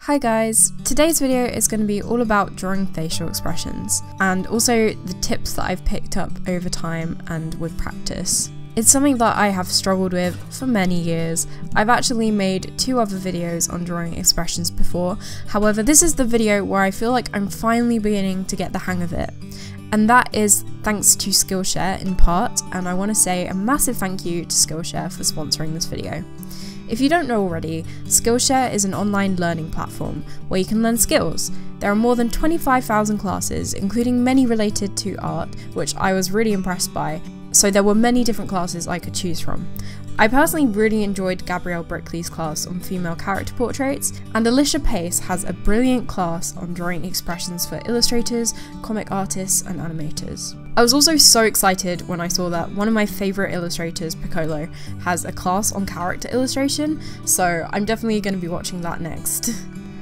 Hi guys, today's video is going to be all about drawing facial expressions and also the tips that I've picked up over time and with practice. It's something that I have struggled with for many years. I've actually made 2 other videos on drawing expressions before, however this is the video where I feel like I'm finally beginning to get the hang of it. And that is thanks to Skillshare in part, and I want to say a massive thank you to Skillshare for sponsoring this video. If you don't know already, Skillshare is an online learning platform where you can learn skills. There are more than 25,000 classes, including many related to art, which I was really impressed by, so there were many different classes I could choose from. I personally really enjoyed Gabrielle Brickley's class on female character portraits, and Alicia Pace has a brilliant class on drawing expressions for illustrators, comic artists, and animators. I was also so excited when I saw that one of my favourite illustrators, Piccolo, has a class on character illustration, so I'm definitely going to be watching that next.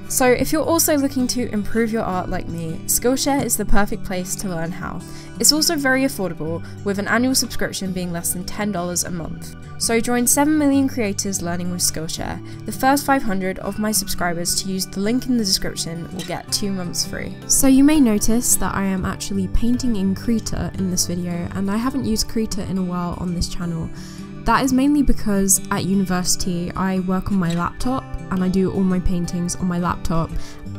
So if you're also looking to improve your art like me, Skillshare is the perfect place to learn how. It's also very affordable, with an annual subscription being less than $10 a month. So join 7 million creators learning with Skillshare. The first 500 of my subscribers to use the link in the description will get 2 months free. So you may notice that I am actually painting in Krita in this video, and I haven't used Krita in a while on this channel. That is mainly because at university I work on my laptop and I do all my paintings on my laptop,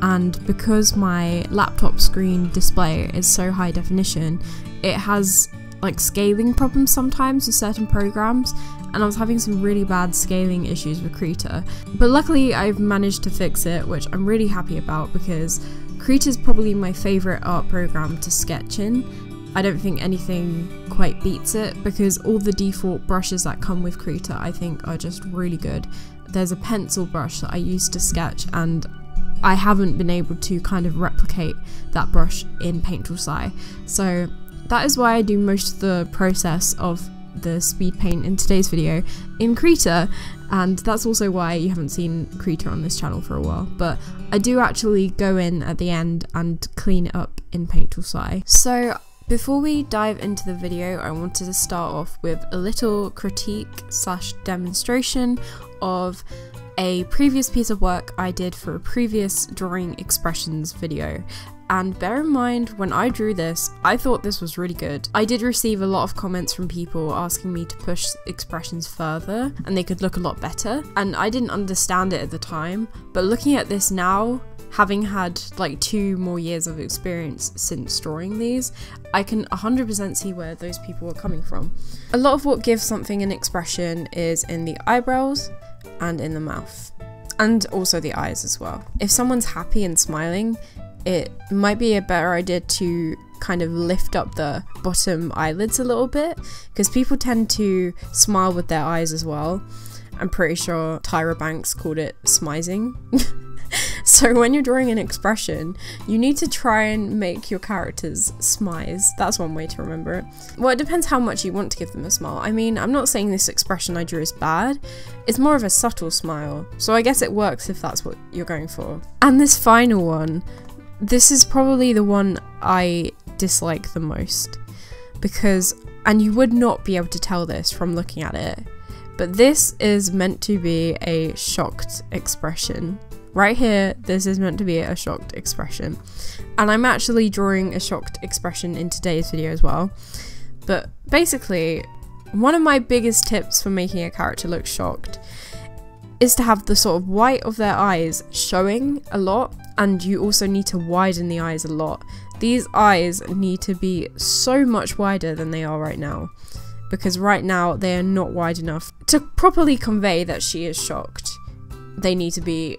and because my laptop screen display is so high definition, it has like scaling problems sometimes with certain programs, and I was having some really bad scaling issues with Krita. But luckily I've managed to fix it, which I'm really happy about because Krita is probably my favourite art program to sketch in. I don't think anything quite beats it because all the default brushes that come with Krita I think are just really good. There's a pencil brush that I use to sketch, and I haven't been able to kind of replicate that brush in Paint Tool SAI. So that is why I do most of the process of the speed paint in today's video in Krita, and that's also why you haven't seen Krita on this channel for a while. But I do actually go in at the end and clean it up in Paint Tool SAI. So before we dive into the video, I wanted to start off with a little critique / demonstration of a previous piece of work I did for a previous drawing expressions video. And bear in mind, when I drew this, I thought this was really good. I did receive a lot of comments from people asking me to push expressions further and they could look a lot better, and I didn't understand it at the time, but looking at this now, having had like 2 more years of experience since drawing these, I can 100% see where those people are coming from. A lot of what gives something an expression is in the eyebrows and in the mouth, and also the eyes as well. If someone's happy and smiling, it might be a better idea to kind of lift up the bottom eyelids a little bit, because people tend to smile with their eyes as well. I'm pretty sure Tyra Banks called it smizing. So when you're drawing an expression, you need to try and make your characters smize. That's one way to remember it. Well, it depends how much you want to give them a smile. I mean, I'm not saying this expression I drew is bad. It's more of a subtle smile, so I guess it works if that's what you're going for. And this final one, this is probably the one I dislike the most, because, and you would not be able to tell this from looking at it, but this is meant to be a shocked expression. Right here, this is meant to be a shocked expression, and I'm actually drawing a shocked expression in today's video as well. But basically, one of my biggest tips for making a character look shocked is to have the sort of white of their eyes showing a lot, and you also need to widen the eyes a lot. These eyes need to be so much wider than they are right now, because right now they are not wide enough to properly convey that she is shocked. They need to be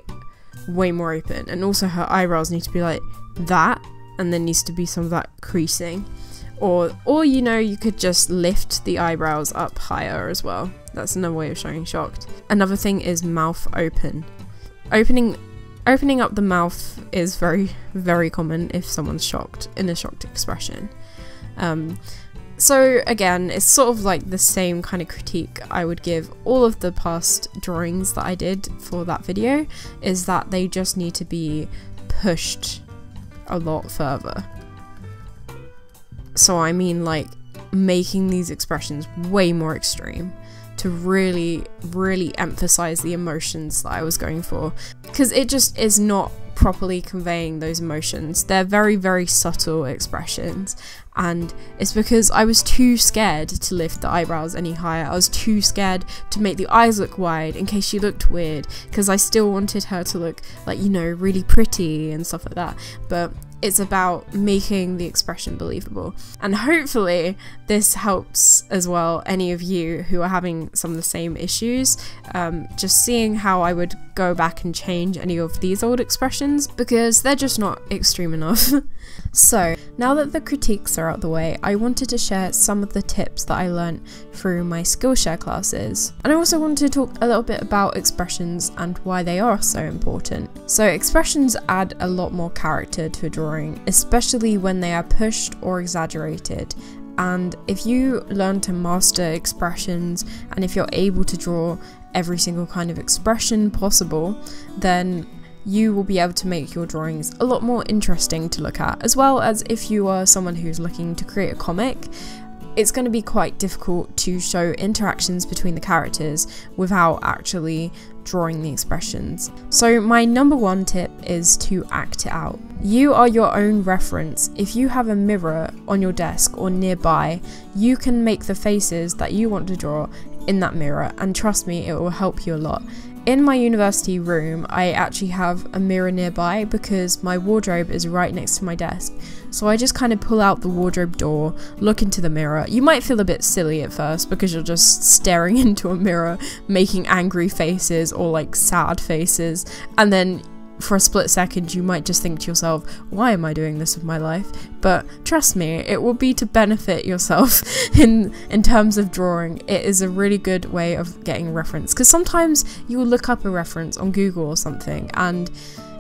way more open, and also her eyebrows need to be like that, and there needs to be some of that creasing, or you know, you could just lift the eyebrows up higher as well. That's another way of showing shocked. Another thing is mouth open. Opening up the mouth is very, very common if someone's shocked in a shocked expression. So again, it's sort of like the same kind of critique I would give all of the past drawings that I did for that video, is that they just need to be pushed a lot further. So I mean, like, making these expressions way more extreme. to really emphasize the emotions that I was going for, because it just is not properly conveying those emotions. They're very subtle expressions, and it's because I was too scared to lift the eyebrows any higher. I was too scared to make the eyes look wide in case she looked weird, because I still wanted her to look like, you know, really pretty and stuff like that. But it's about making the expression believable, and hopefully this helps as well any of you who are having some of the same issues. Just seeing how I would go back and change any of these old expressions, because they're just not extreme enough. So now that the critiques are out the way, I wanted to share some of the tips that I learned through my Skillshare classes, and I also wanted to talk a little bit about expressions and why they are so important. So expressions add a lot more character to a drawing, especially when they are pushed or exaggerated. And if you learn to master expressions, and if you're able to draw every single kind of expression possible, then you will be able to make your drawings a lot more interesting to look at. As well as if you are someone who's looking to create a comic, it's going to be quite difficult to show interactions between the characters without actually drawing the expressions. So my number one tip is to act it out. You are your own reference. If you have a mirror on your desk or nearby, you can make the faces that you want to draw in that mirror, and trust me, it will help you a lot. In my university room, I actually have a mirror nearby because my wardrobe is right next to my desk. So I just kind of pull out the wardrobe door, look into the mirror. You might feel a bit silly at first because you're just staring into a mirror, making angry faces or like sad faces, and then for a split second you might just think to yourself, why am I doing this with my life? But trust me, it will be to benefit yourself in terms of drawing. It is a really good way of getting a reference, because sometimes you will look up a reference on Google or something and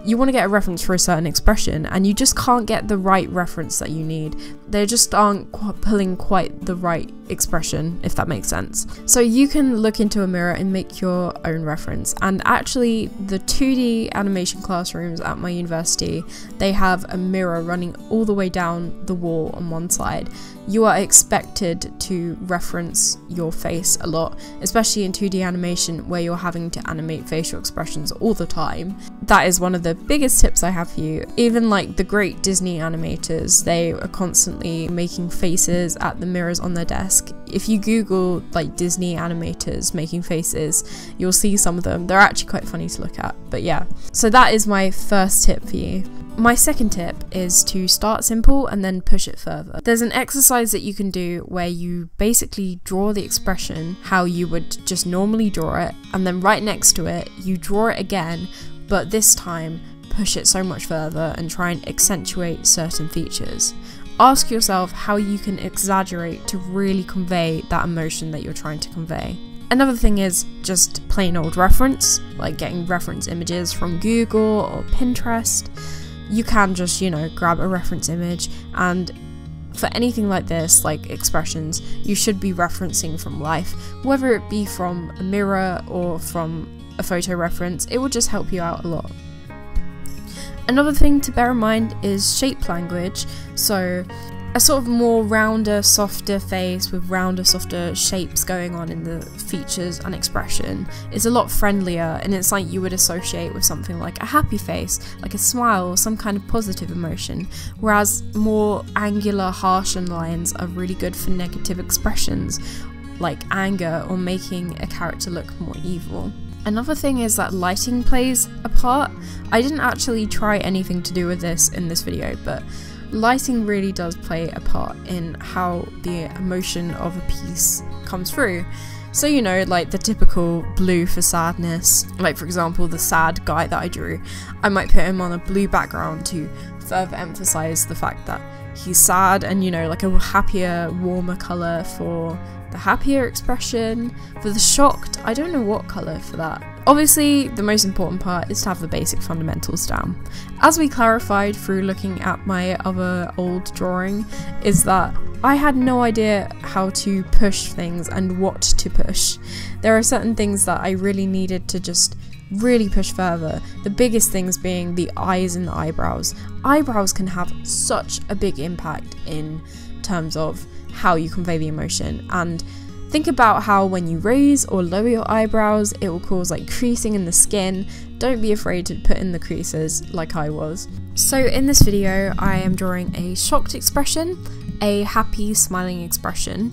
you want to get a reference for a certain expression and you just can't get the right reference that you need. They just aren't pulling quite the right expression, if that makes sense. So you can look into a mirror and make your own reference. And actually the 2D animation classrooms at my university, they have a mirror running all the way down the wall on one side. You are expected to reference your face a lot, especially in 2D animation where you're having to animate facial expressions all the time. That is one of the biggest tips I have for you. Even like the great Disney animators, they are constantly making faces at the mirrors on their desk. If you Google like Disney animators making faces, you'll see some of them. They're actually quite funny to look at. But yeah, so that is my first tip for you. My second tip is to start simple and then push it further. There's an exercise that you can do where you basically draw the expression how you would just normally draw it, and then right next to it you draw it again, but this time push it so much further and try and accentuate certain features. Ask yourself how you can exaggerate to really convey that emotion that you're trying to convey. Another thing is just plain old reference, like getting reference images from Google or Pinterest. You can just, you know, grab a reference image, and for anything like this, like expressions, you should be referencing from life, whether it be from a mirror or from a photo reference. It will just help you out a lot. Another thing to bear in mind is shape language. So a sort of more rounder, softer face with rounder, softer shapes going on in the features and expression is a lot friendlier, and it's like you would associate with something like a happy face, like a smile or some kind of positive emotion, whereas more angular, harsher lines are really good for negative expressions like anger or making a character look more evil. Another thing is that lighting plays a part. I didn't actually try anything to do with this in this video, but lighting really does play a part in how the emotion of a piece comes through. So, you know, like the typical blue for sadness, like for example the sad guy that I drew, I might put him on a blue background to further emphasize the fact that he's sad, and, you know, like a happier, warmer colour for the happier expression. For the shocked, I don't know what colour for that. Obviously, the most important part is to have the basic fundamentals down. As we clarified through looking at my other old drawing, is that I had no idea how to push things and what to push. There are certain things that I really needed to just really push further. The biggest things being the eyes and the eyebrows. Eyebrows can have such a big impact in terms of how you convey the emotion, and Think about how when you raise or lower your eyebrows, it will cause like creasing in the skin. Don't be afraid to put in the creases like I was. So in this video, I am drawing a shocked expression, a happy smiling expression.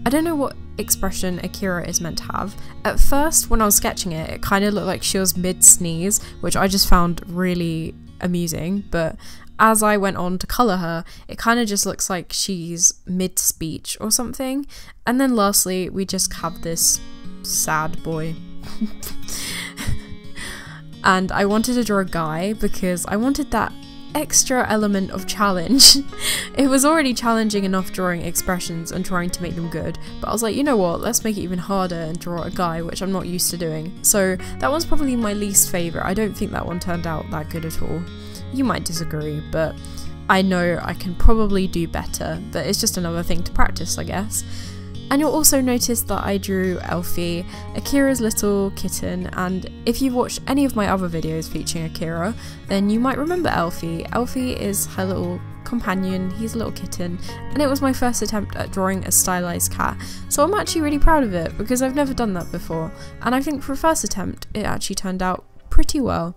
I don't know what expression Akira is meant to have. At first, when I was sketching it, it kind of looked like she was mid-sneeze, which I just found really amusing, but as I went on to colour her, it kind of just looks like she's mid-speech or something. And then lastly, we just have this sad boy. And I wanted to draw a guy because I wanted that extra element of challenge. It was already challenging enough drawing expressions and trying to make them good, but I was like, you know what, let's make it even harder and draw a guy, which I'm not used to doing. So that one's probably my least favourite. I don't think that one turned out that good at all. You might disagree, but I know I can probably do better, but it's just another thing to practice, I guess. And you'll also notice that I drew Elfie, Akira's little kitten, and if you've watched any of my other videos featuring Akira, then you might remember Elfie. Elfie is her little companion, he's a little kitten, and it was my first attempt at drawing a stylized cat, so I'm actually really proud of it because I've never done that before, and I think for a first attempt it actually turned out pretty well.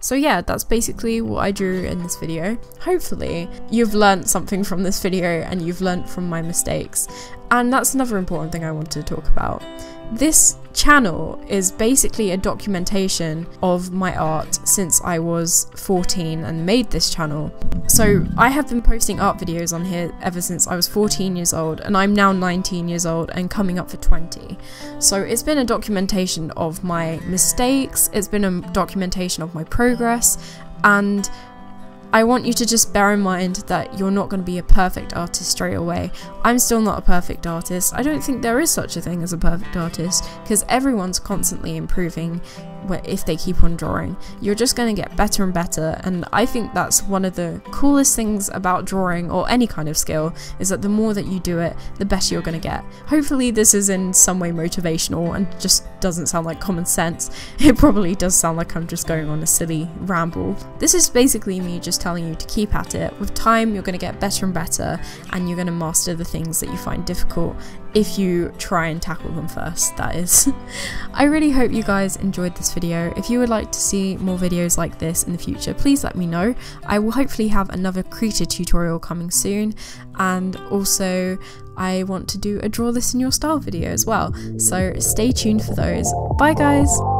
So yeah, that's basically what I drew in this video. Hopefully you've learnt something from this video and you've learnt from my mistakes. And that's another important thing I wanted to talk about. This channel is basically a documentation of my art since I was 14 and made this channel. So I have been posting art videos on here ever since I was 14 years old, and I'm now 19 years old and coming up for 20. So it's been a documentation of my mistakes, it's been a documentation of my progress, and I want you to just bear in mind that you're not going to be a perfect artist straight away. I'm still not a perfect artist. I don't think there is such a thing as a perfect artist, because everyone's constantly improving if they keep on drawing. You're just going to get better and better, and I think that's one of the coolest things about drawing, or any kind of skill, is that the more that you do it, the better you're going to get. Hopefully this is in some way motivational and just doesn't sound like common sense. It probably does sound like I'm just going on a silly ramble. This is basically me just telling you to keep at it. With time, you're going to get better and better, and you're going to master the things that you find difficult if you try and tackle them first, that is. I really hope you guys enjoyed this video. If you would like to see more videos like this in the future, please let me know. I will hopefully have another Krita tutorial coming soon, and also I want to do a draw this in your style video as well, so stay tuned for those. Bye guys!